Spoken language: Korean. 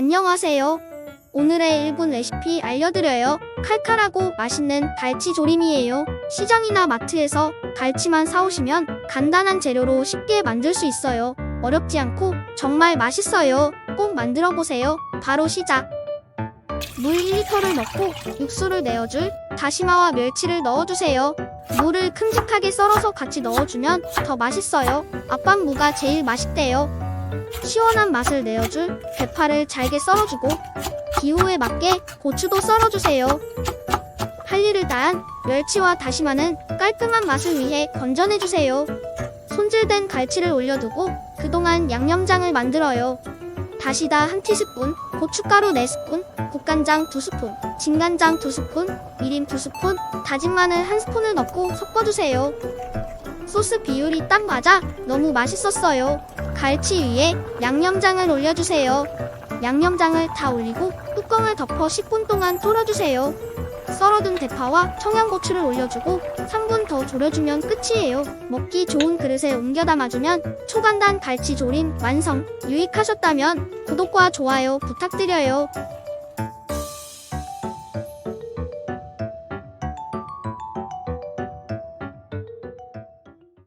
안녕하세요. 오늘의 1분 레시피 알려드려요. 칼칼하고 맛있는 갈치 조림이에요. 시장이나 마트에서 갈치만 사오시면 간단한 재료로 쉽게 만들 수 있어요. 어렵지 않고 정말 맛있어요. 꼭 만들어보세요. 바로 시작! 물 1리터를 넣고 육수를 내어줄 다시마와 멸치를 넣어주세요. 무를 큼직하게 썰어서 같이 넣어주면 더 맛있어요. 앞반무가 제일 맛있대요. 시원한 맛을 내어줄 대파를 잘게 썰어주고 기호에 맞게 고추도 썰어주세요. 할 일을 다한 멸치와 다시마는 깔끔한 맛을 위해 건져내주세요. 손질된 갈치를 올려두고 그동안 양념장을 만들어요. 다시다 1티스푼, 고춧가루 4스푼, 국간장 2스푼, 진간장 2스푼, 미림 2스푼, 다진 마늘 1스푼을 넣고 섞어주세요. 소스 비율이 딱 맞아 너무 맛있었어요. 갈치 위에 양념장을 올려주세요. 양념장을 다 올리고 뚜껑을 덮어 10분 동안 졸여주세요. 썰어둔 대파와 청양고추를 올려주고 3분 더 졸여주면 끝이에요. 먹기 좋은 그릇에 옮겨 담아주면 초간단 갈치 조림 완성! 유익하셨다면 구독과 좋아요 부탁드려요.